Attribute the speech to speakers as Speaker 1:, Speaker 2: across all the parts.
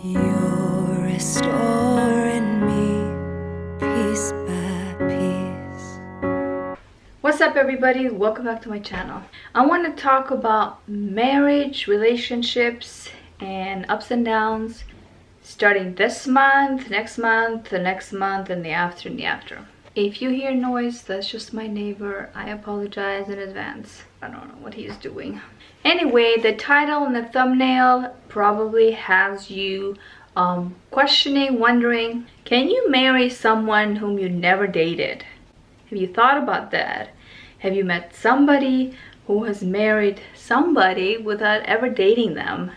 Speaker 1: You're restoring me piece by piece.
Speaker 2: What's up, everybody? Welcome back to my channel. I want to talk about marriage, relationships, and ups and downs starting this month, next month, the next month, and the after. If you hear noise, that's just my neighbor. I apologize in advance. I don't know what he's doing. Anyway, the title and the thumbnail probably has you questioning, wondering, can you marry someone whom you never dated? Have you thought about that? Have you met somebody who has married somebody without ever dating them?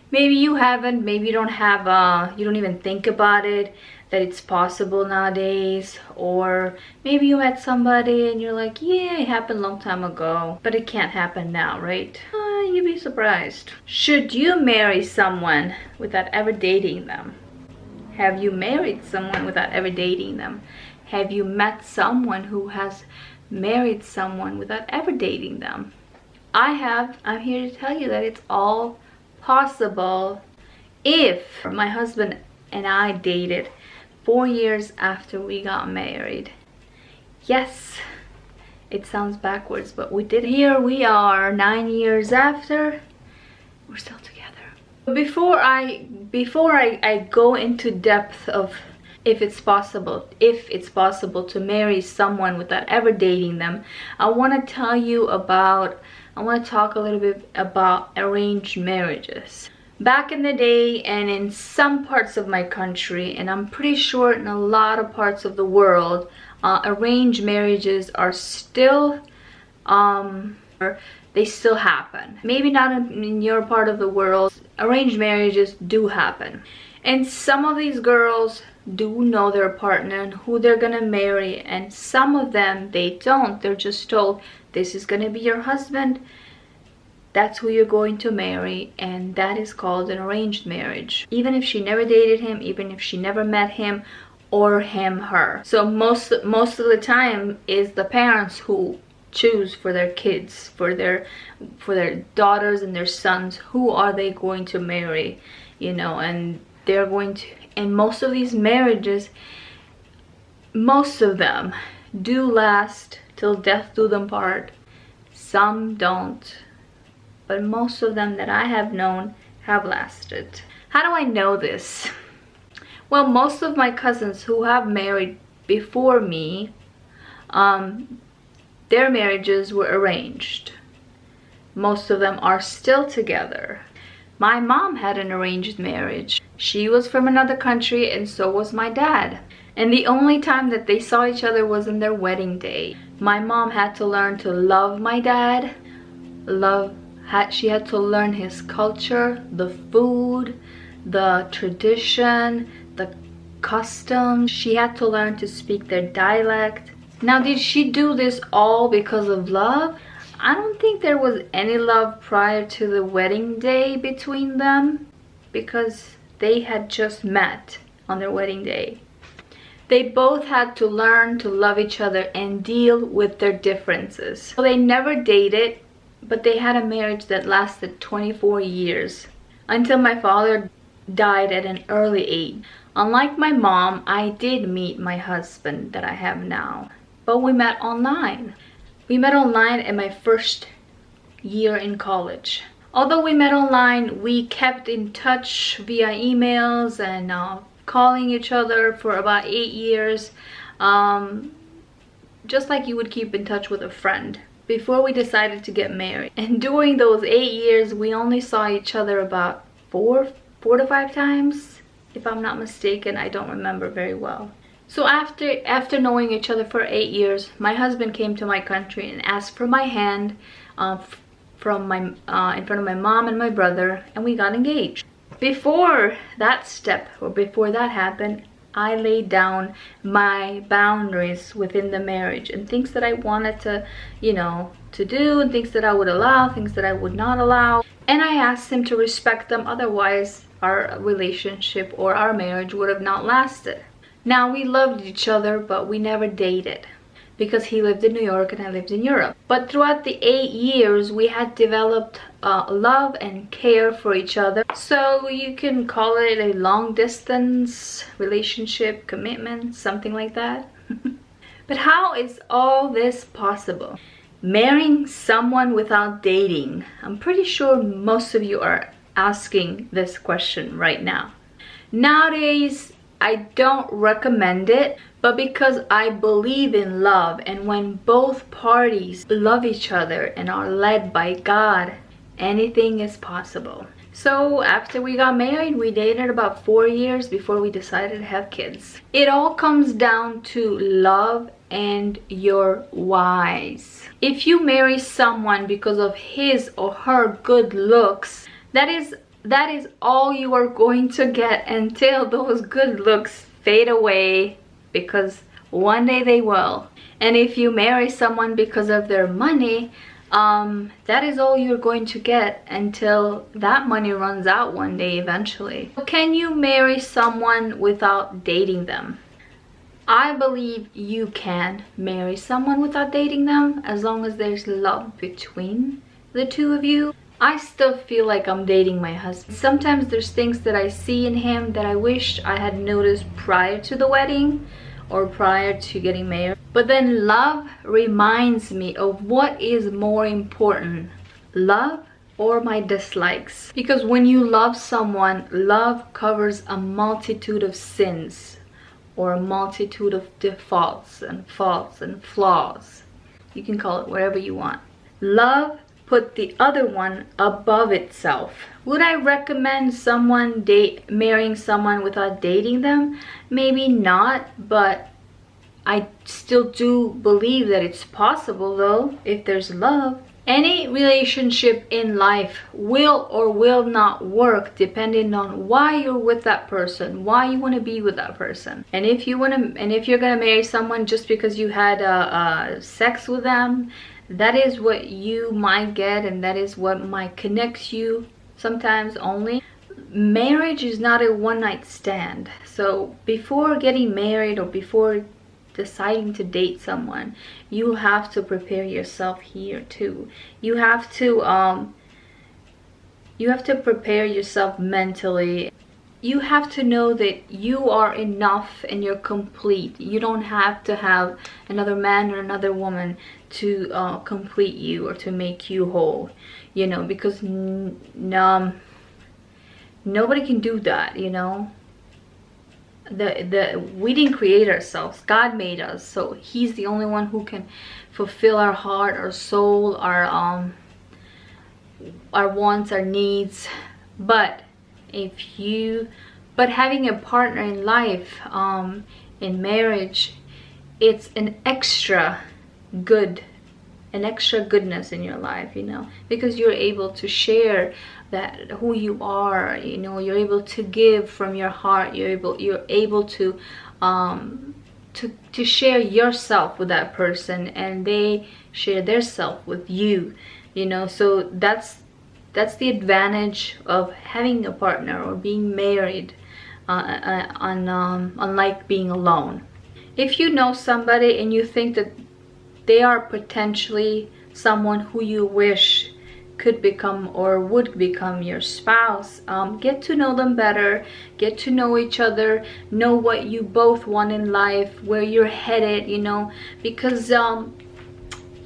Speaker 2: Maybe you haven't, maybe you don't have, you don't even think about it, that it's possible nowadays. Or maybe you met somebody and you're like, yeah, it happened a long time ago, but it can't happen now, right? You'd be surprised. Should you marry someone without ever dating them? Have you married someone without ever dating them? Have you met someone who has married someone without ever dating them? I have. I'm here to tell you that it's all possible. If my husband and I dated 4 years after we got married. Yes, it sounds backwards, but we did. Here we are 9 years after, we're still together. Before I go into depth of if it's possible to marry someone without ever dating them, I want to talk a little bit about arranged marriages. Back in the day, and in some parts of my country, and I'm pretty sure in a lot of parts of the world, arranged marriages are still they still happen. Maybe not in your part of the world. Arranged marriages do happen, and some of these girls do know their partner and who they're gonna marry, and some of them they don't. They're just told, this is gonna be your husband, that's who you're going to marry, and that is called an arranged marriage. Even if she never dated him, even if she never met him, or him her. So most of the time is the parents who choose for their kids, for their daughters and their sons, who are they going to marry, you know. And they're going to, and most of these marriages, most of them do last till death do them part. Some don't, but most of them that I have known have lasted. How do I know this? Well, most of my cousins who have married before me, their marriages were arranged. Most of them are still together. My mom had an arranged marriage. She was from another country, and so was my dad. And the only time that they saw each other was on their wedding day. My mom had to learn to love my dad, she had to learn his culture, the food, the tradition, the customs. She had to learn to speak their dialect. Now, did she do this all because of love? I don't think there was any love prior to the wedding day between them, because they had just met on their wedding day. They both had to learn to love each other and deal with their differences. So they never dated, but they had a marriage that lasted 24 years until my father died at an early age. Unlike my mom, I did meet my husband that I have now, but we met online. We met online in my first year in college. Although we met online, we kept in touch via emails and calling each other for about 8 years, just like you would keep in touch with a friend, before we decided to get married. And during those 8 years, we only saw each other about four to five times, if I'm not mistaken. I don't remember very well. So after knowing each other for 8 years, my husband came to my country and asked for my hand in front of my mom and my brother, and we got engaged. Before that step, or before that happened, I laid down my boundaries within the marriage and things that I wanted to, you know, to do, and things that I would allow, things that I would not allow. And I asked him to respect them, otherwise our relationship or our marriage would have not lasted. Now, we loved each other, but we never dated. because he lived in New York and I lived in Europe. But throughout the 8 years, we had developed love and care for each other. So you can call it a long distance relationship, commitment, something like that. But how is all this possible? Marrying someone without dating. I'm pretty sure most of you are asking this question right now. Nowadays, I don't recommend it, but because I believe in love, and when both parties love each other and are led by God, anything is possible. So after we got married, we dated about 4 years before we decided to have kids. It all comes down to love and your whys. If you marry someone because of his or her good looks, that is all you are going to get until those good looks fade away, because one day they will. And if you marry someone because of their money, that is all you're going to get until that money runs out one day eventually. Can you marry someone without dating them? I believe you can marry someone without dating them as long as there's love between the two of you. I still feel like I'm dating my husband. Sometimes there's things that I see in him that I wish I had noticed prior to the wedding or prior to getting married. But then love reminds me of what is more important, love or my dislikes. Because when you love someone, love covers a multitude of sins or a multitude of defaults and faults and flaws. You can call it whatever you want. Love put the other one above itself. Would I recommend someone marrying someone without dating them? Maybe not, but I still do believe that it's possible though, if there's love. Any relationship in life will or will not work depending on why you're with that person, why you want to be with that person. And if you're gonna marry someone just because you had sex with them, that is what you might get, and that is what might connect you sometimes only. Marriage is not a one-night stand. So before getting married or before deciding to date someone, you have to prepare yourself here too. You have to prepare yourself mentally. You have to know that you are enough and you're complete. You don't have to have another man or another woman to complete you or to make you whole, you know, because nobody can do that, you know. We didn't create ourselves. God made us, so he's the only one who can fulfill our heart, our soul, our wants, our needs. But having a partner in life, in marriage, it's an extra goodness in your life, you know, because you're able to share that who you are, you know, you're able to give from your heart, you're able to share yourself with that person, and they share their self with you, you know. So that's the advantage of having a partner or being married, unlike being alone. If you know somebody and you think that they are potentially someone who you wish could become or would become your spouse, get to know them better, get to know each other, know what you both want in life, where you're headed, you know, because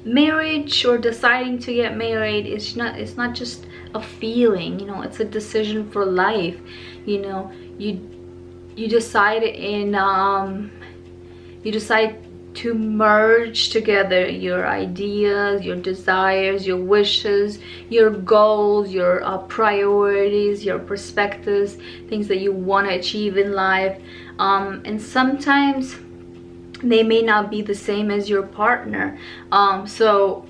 Speaker 2: marriage or deciding to get married it's not just a feeling, you know, it's a decision for life, you know. You decide to merge together your ideas, your desires, your wishes, your goals, your priorities, your perspectives, things that you want to achieve in life, and sometimes they may not be the same as your partner, so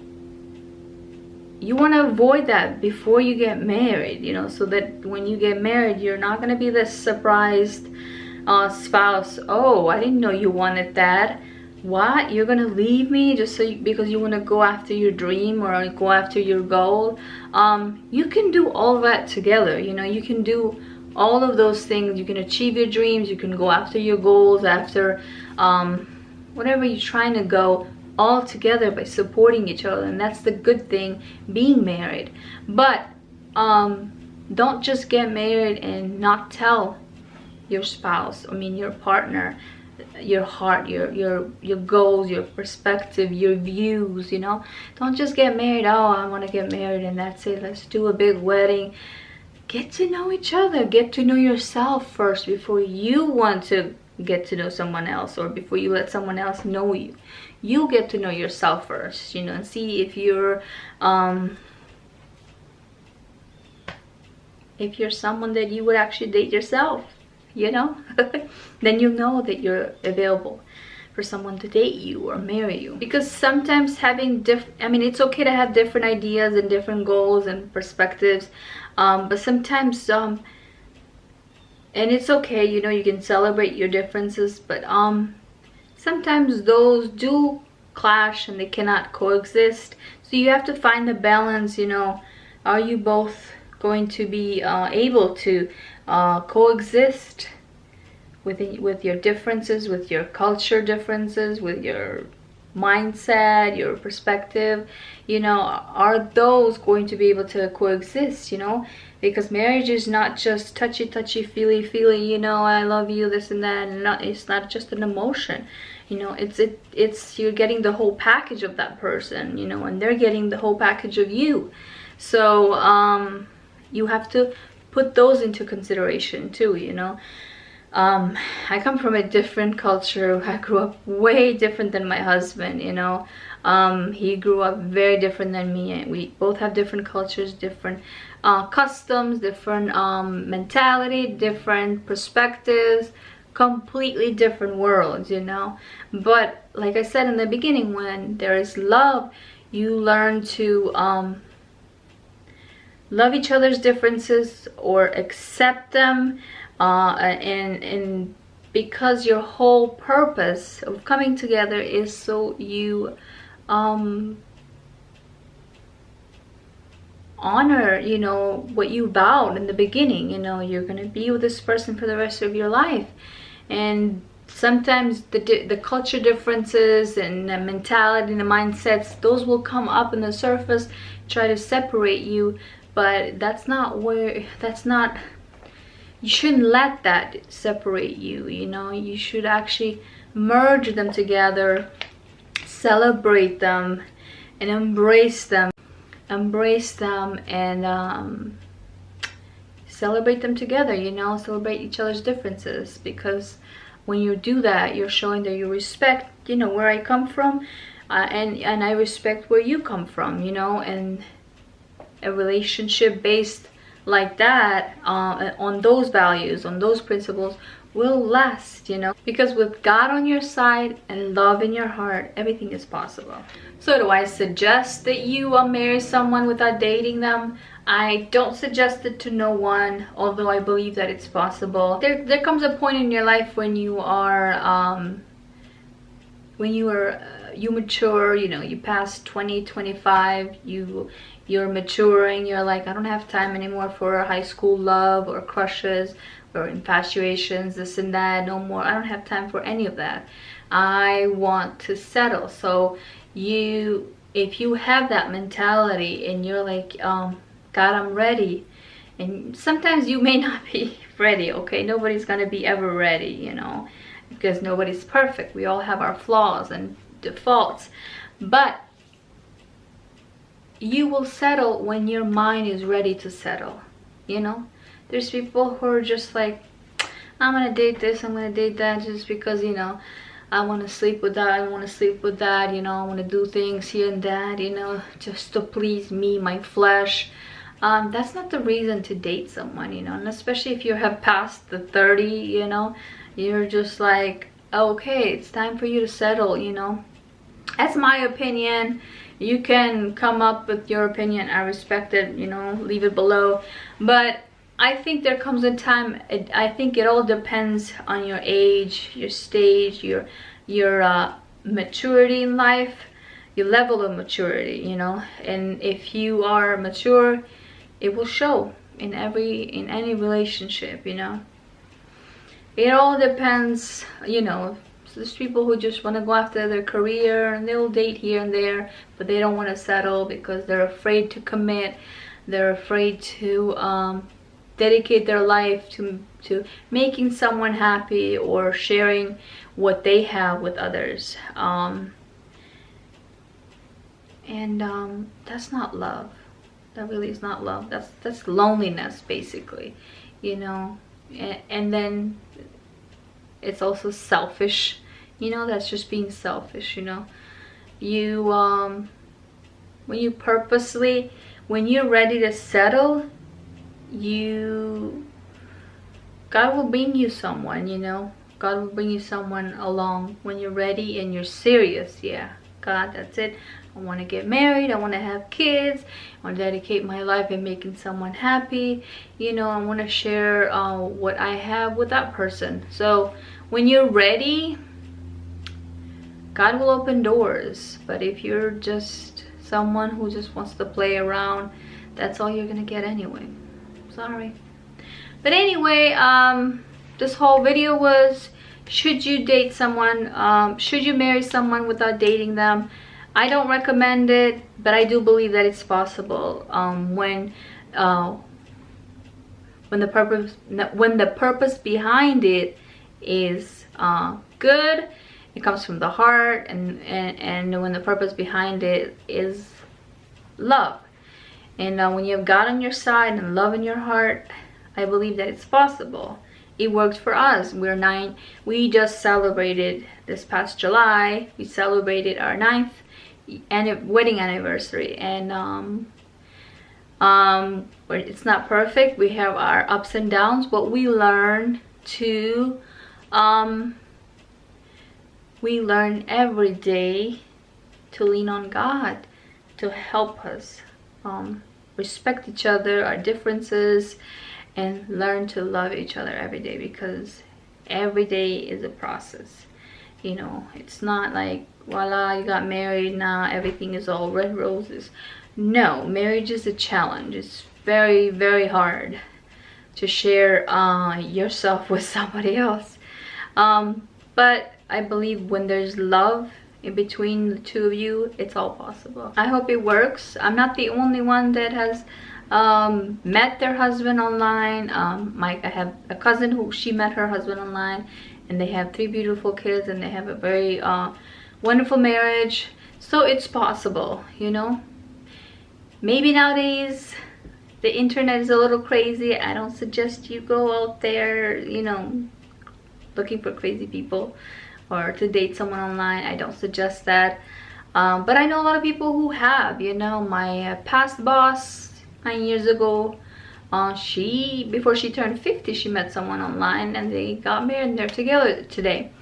Speaker 2: you want to avoid that before you get married, you know, so that when you get married you're not going to be this surprised spouse. Oh, I didn't know you wanted that. What, you're gonna leave me just because you want to go after your dream or go after your goal? You can do all that together, you know. You can do all of those things. You can achieve your dreams, you can go after your goals, after whatever you're trying to go all together by supporting each other, and that's the good thing being married. But don't just get married and not tell your spouse, I mean your partner, your heart, your goals, your perspective, your views, you know. Don't just get married, oh, I want to get married and that's it, let's do a big wedding. Get to know each other, get to know yourself first before you want to get to know someone else, or before you let someone else know you. You get to know yourself first, you know, and see if you're someone that you would actually date yourself, you know. Then you know that you're available for someone to date you or marry you. Because sometimes having I mean, it's okay to have different ideas and different goals and perspectives, but sometimes and it's okay, you know, you can celebrate your differences, but sometimes those do clash and they cannot coexist. So you have to find the balance, you know. Are you both going to be able to coexist with your differences, with your culture differences, with your mindset, your perspective, you know? Are those going to be able to coexist, you know? Because marriage is not just touchy feely, you know, I love you, this and that, and it's not just an emotion, you know. It's you're getting the whole package of that person, you know, and they're getting the whole package of you. So you have to put those into consideration too, you know. I come from a different culture. I grew up way different than my husband, you know. He grew up very different than me, and we both have different cultures, different customs, different mentality, different perspectives, completely different worlds, you know. But like I said in the beginning, when there is love, you learn to love each other's differences or accept them, and because your whole purpose of coming together is so you honor, you know, what you vowed in the beginning. You know, you're gonna be with this person for the rest of your life, and sometimes the culture differences and the mentality and the mindsets, those will come up in the surface, try to separate you. But that's not you shouldn't let that separate you, you know. You should actually merge them together, celebrate them, and embrace them, and celebrate them together, you know. Celebrate each other's differences, because when you do that, you're showing that you respect, you know, where I come from, and I respect where you come from, you know. And a relationship based like that, on those values, on those principles, will last, you know. Because with God on your side and love in your heart, everything is possible. So do I suggest that you marry someone without dating them? I don't suggest it to no one, although I believe that it's possible. There comes a point in your life when you are you mature, you know, you pass 20, 25, you're maturing, you're like, I don't have time anymore for high school love or crushes or infatuations, this and that, no more. I don't have time for any of that. I want to settle. So if you have that mentality and you're like, God, I'm ready, and sometimes you may not be ready, okay? Nobody's gonna be ever ready, you know, because nobody's perfect. We all have our flaws and defaults, but you will settle when your mind is ready to settle, you know. There's people who are just like, I'm gonna date this, I'm gonna date that, just because, you know, I want to sleep with that, I want to sleep with that, you know, I want to do things here and that, you know, just to please me, my flesh. That's not the reason to date someone, you know. And especially if you have passed the 30, you know, you're just like, okay, it's time for you to settle, you know. That's my opinion. You can come up with your opinion, I respect it, you know, leave it below. But I think there comes a time, I think it all depends on your age, your stage, your maturity in life, your level of maturity, you know. And if you are mature, it will show in any relationship, you know. It all depends, you know. So there's people who just want to go after their career, and they'll date here and there, but they don't want to settle because they're afraid to commit. They're afraid to dedicate their life to making someone happy or sharing what they have with others. That's not love. That really is not love. That's loneliness, basically, you know. And then it's also selfish, you know. That's just being selfish, you know. You when you're ready to settle, God will bring you someone, you know. God will bring you someone along when you're ready and you're serious. Yeah, God, that's it. I want to get married. I want to have kids. I want to dedicate my life in making someone happy. You know, I want to share what I have with that person. So when you're ready, God will open doors. But if you're just someone who just wants to play around, that's all you're gonna get anyway. Sorry. But anyway, this whole video was, should you date someone, should you marry someone without dating them? I don't recommend it, but I do believe that it's possible when the purpose behind it is good. It comes from the heart, and when the purpose behind it is love, and when you have God on your side and love in your heart, I believe that it's possible. It worked for us. We just celebrated this past July. We celebrated our 9th wedding anniversary, and it's not perfect. We have our ups and downs, but we learn every day to lean on God to help us respect each other, our differences, and learn to love each other every day, because every day is a process. You know, it's not like, voila, you got married, now everything is all red roses. No, marriage is a challenge. It's very, very hard to share yourself with somebody else. But I believe when there's love in between the two of you, it's all possible. I hope it works. I'm not the only one that has met their husband online. I have a cousin who she met her husband online, and they have 3 beautiful kids, and they have a very wonderful marriage. So it's possible, you know. Maybe nowadays the internet is a little crazy. I don't suggest you go out there, you know, looking for crazy people or to date someone online. I don't suggest that. But I know a lot of people who have, you know. My past boss 9 years ago, before she turned 50, she met someone online, and they got married, and they're together today.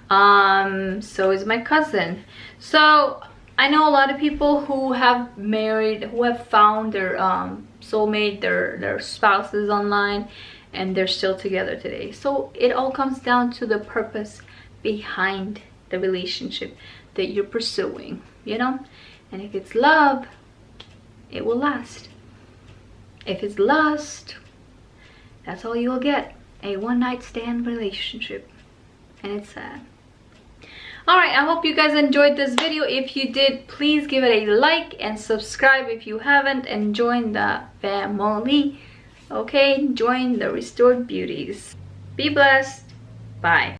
Speaker 2: So is my cousin. So I know a lot of people who have married, who have found their soulmate, their spouses online, and they're still together today. So it all comes down to the purpose behind the relationship that you're pursuing, you know. And if it's love, it will last. If it's lust, that's all you'll get, a one-night stand relationship, and it's sad. Alright, I hope you guys enjoyed this video. If you did, please give it a like and subscribe if you haven't, and join the family. Okay, join the Restored Beauties. Be blessed. Bye.